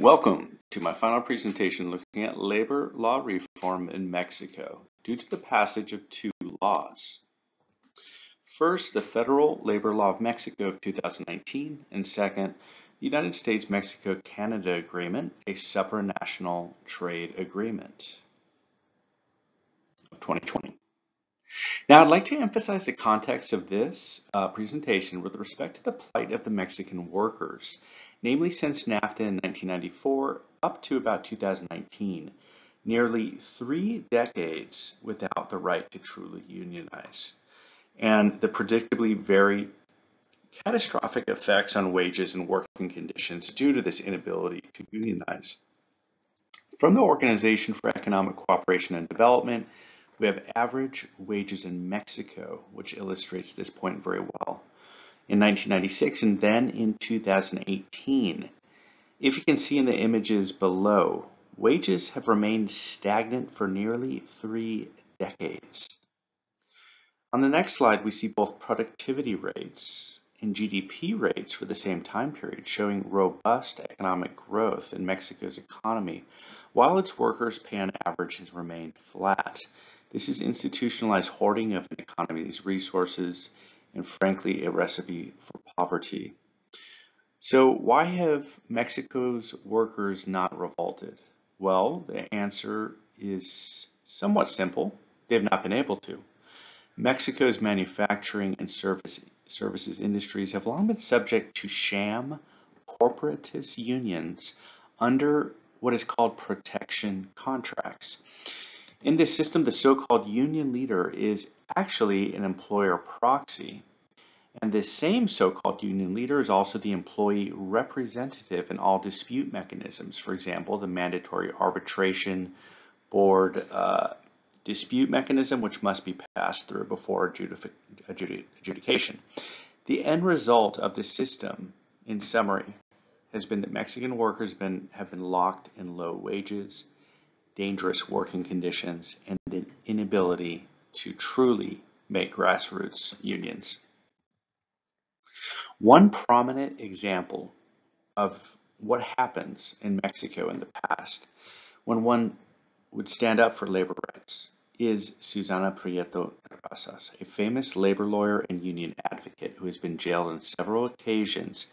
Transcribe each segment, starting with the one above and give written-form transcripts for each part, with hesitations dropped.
Welcome to my final presentation looking at labor law reform in Mexico due to the passage of two laws. First, the Federal Labor Law of Mexico of 2019, and second, the United States-Mexico-Canada Agreement, a supranational trade agreement of 2020. Now, I'd like to emphasize the context of this presentation with respect to the plight of the Mexican workers, namely since NAFTA in 1994 up to about 2019, nearly 3 decades without the right to truly unionize, and the predictably very catastrophic effects on wages and working conditions due to this inability to unionize. From the Organization for Economic Cooperation and Development, we have average wages in Mexico, which illustrates this point very well. In 1996 and then in 2018, if you can see in the images below, wages have remained stagnant for nearly 3 decades. On the next slide, we see both productivity rates and GDP rates for the same time period, showing robust economic growth in Mexico's economy, while its workers' pay on average has remained flat. This is institutionalized hoarding of an economy's resources and frankly a recipe for poverty. So why have Mexico's workers not revolted? Well, the answer is somewhat simple. They have not been able to. Mexico's manufacturing and services industries have long been subject to sham corporatist unions under what is called protection contracts. In this system, the so-called union leader is actually an employer proxy, and this same so-called union leader is also the employee representative in all dispute mechanisms. For example, the mandatory arbitration board dispute mechanism, which must be passed through before adjudication. The end result of this system, in summary, has been that Mexican workers have been locked in low wages, dangerous working conditions, and the inability to truly make grassroots unions. One prominent example of what happens in Mexico in the past when one would stand up for labor rights is Susana Prieto Terrazas, a famous labor lawyer and union advocate who has been jailed on several occasions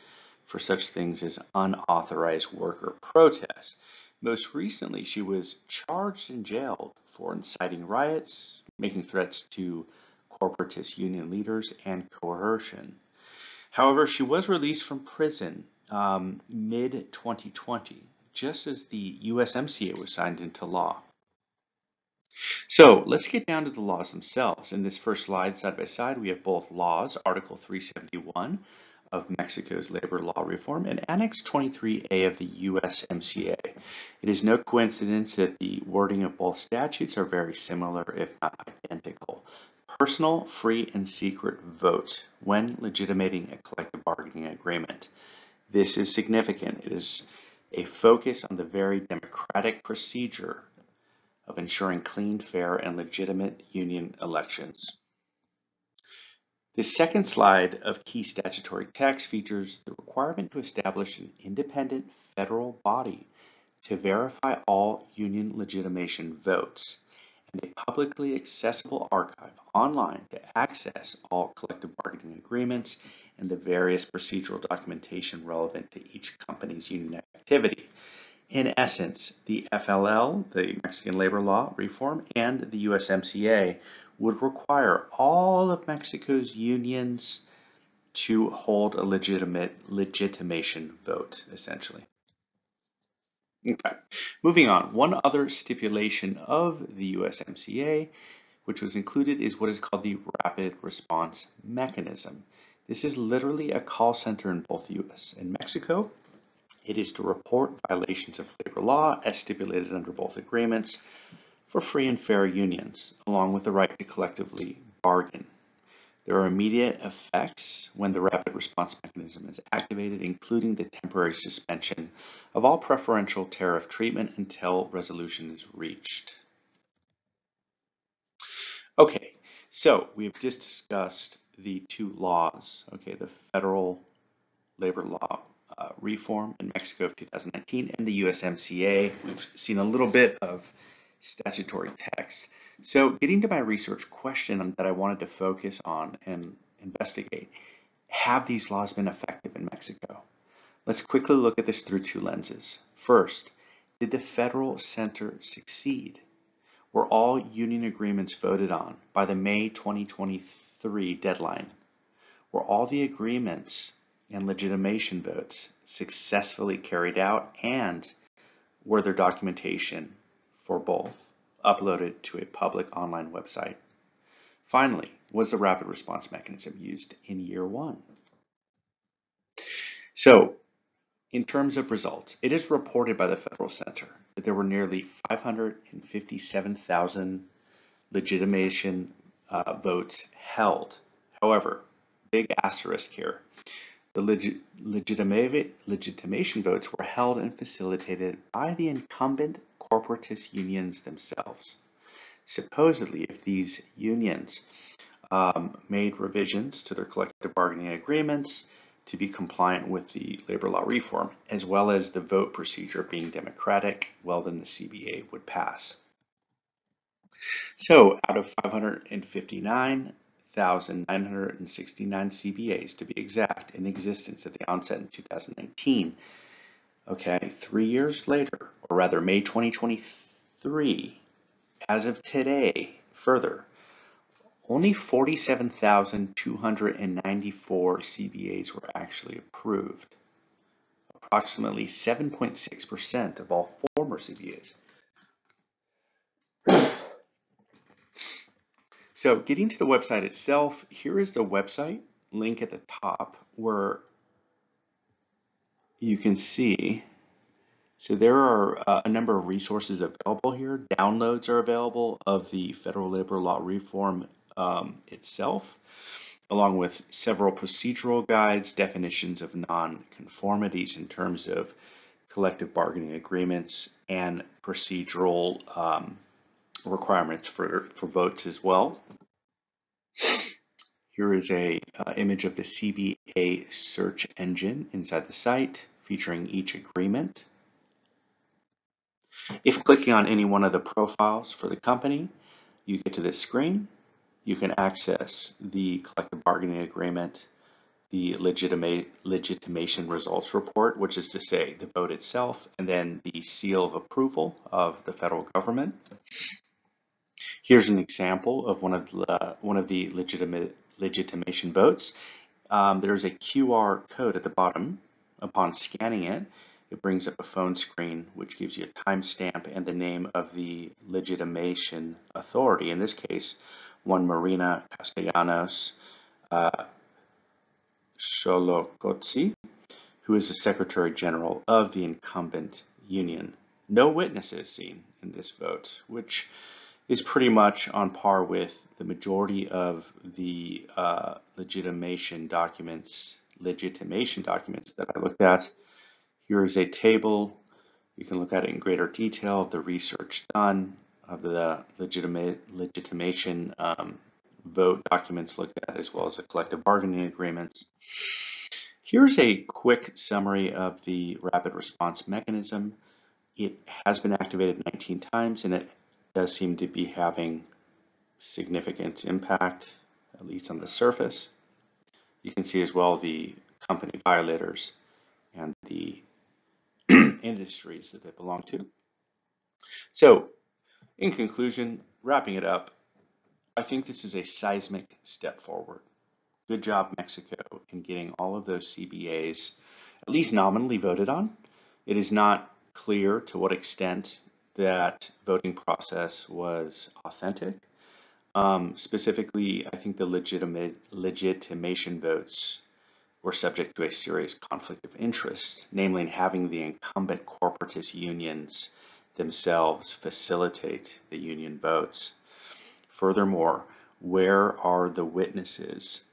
for such things as unauthorized worker protests. Most recently, she was charged and jailed for inciting riots, making threats to corporatist union leaders, and coercion. However, she was released from prison mid-2020, just as the USMCA was signed into law. So let's get down to the laws themselves. In this first slide, side by side, we have both laws, Article 371 of Mexico's labor law reform and Annex 23A of the USMCA. It is no coincidence that the wording of both statutes are very similar, if not identical. Personal, free, and secret vote when legitimating a collective bargaining agreement. This is significant. It is a focus on the very democratic procedure of ensuring clean, fair, and legitimate union elections. The second slide of key statutory text features the requirement to establish an independent federal body to verify all union legitimation votes and a publicly accessible archive online to access all collective bargaining agreements and the various procedural documentation relevant to each company's union activity. In essence, the FLL, the Mexican Labor Law Reform, and the USMCA would require all of Mexico's unions to hold a legitimation vote, essentially. Okay, moving on. One other stipulation of the USMCA, which was included, is what is called the Rapid Response Mechanism. This is literally a call center in both the US and Mexico. It is to report violations of labor law as stipulated under both agreements for free and fair unions, along with the right to collectively bargain. There are immediate effects when the rapid response mechanism is activated, including the temporary suspension of all preferential tariff treatment until resolution is reached. Okay, so we've just discussed the two laws, okay, the federal labor law reform in Mexico of 2019 and the USMCA. We've seen a little bit of statutory text. So getting to my research question that I wanted to focus on and investigate, have these laws been effective in Mexico? Let's quickly look at this through two lenses. First, did the federal center succeed? Were all union agreements voted on by the May 2023 deadline? Were all the agreements and legitimation votes successfully carried out, and were there documentation for both uploaded to a public online website? Finally, was the rapid response mechanism used in year one? So, in terms of results, it is reported by the Federal Center that there were nearly 557,000 legitimation votes held. However, big asterisk here, the legitimation votes were held and facilitated by the incumbent corporatist unions themselves. Supposedly, if these unions made revisions to their collective bargaining agreements to be compliant with the labor law reform, as well as the vote procedure being democratic, well, then the CBA would pass. So out of 559,969 CBAs, to be exact, in existence at the onset in 2019, okay, 3 years later, or rather May 2023, as of today, further, only 47,294 CBAs were actually approved, approximately 7.6% of all former CBAs. So getting to the website itself, here is the website link at the top where you can see, so there are a number of resources available here. Downloads are available of the Federal Labor Law Reform itself, along with several procedural guides, definitions of non-conformities in terms of collective bargaining agreements, and procedural requirements for votes as well. Here is a image of the CBA search engine inside the site featuring each agreement. If clicking on any one of the profiles for the company, you get to this screen. You can access the collective bargaining agreement, the legitimation results report, which is to say the vote itself, and then the seal of approval of the federal government. Here's an example of one of the legitimation votes. There's a QR code at the bottom. Upon scanning it, it brings up a phone screen which gives you a timestamp and the name of the legitimation authority. In this case, one Marina Castellanos Xolocotzi, who is the Secretary General of the incumbent union. No witnesses seen in this vote, which is pretty much on par with the majority of the legitimation documents that I looked at. Here is a table. You can look at it in greater detail of the research done, of the legitimation vote documents looked at, as well as the collective bargaining agreements. Here's a quick summary of the rapid response mechanism. It has been activated 19 times, and it does seem to be having significant impact, at least on the surface. You can see as well the company violators and the industries that they belong to. So, in conclusion, wrapping it up, I think this is a seismic step forward. Good job, Mexico, in getting all of those CBAs at least nominally voted on. It is not clear to what extent that voting process was authentic. Specifically, I think the legitimation votes were subject to a serious conflict of interest, namely in having the incumbent corporatist unions themselves facilitate the union votes. Furthermore, where are the witnesses?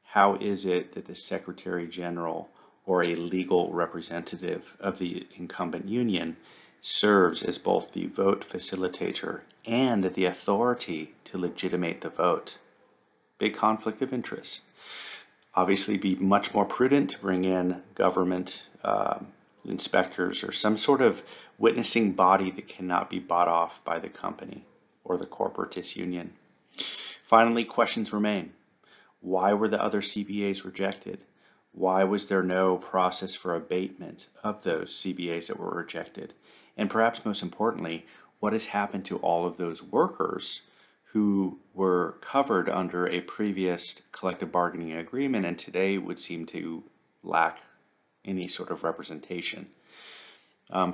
How is it that the Secretary General or a legal representative of the incumbent union serves as both the vote facilitator and the authority to legitimate the vote? Big conflict of interest. obviously be much more prudent to bring in government inspectors or some sort of witnessing body that cannot be bought off by the company or the corporatist union. Finally, questions remain. Why were the other CBAs rejected? Why was there no process for abatement of those CBAs that were rejected? And perhaps most importantly, what has happened to all of those workers who were covered under a previous collective bargaining agreement and today would seem to lack any sort of representation?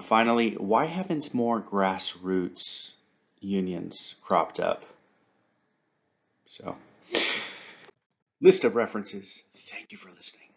Finally, why haven't more grassroots unions cropped up? So, list of references. Thank you for listening.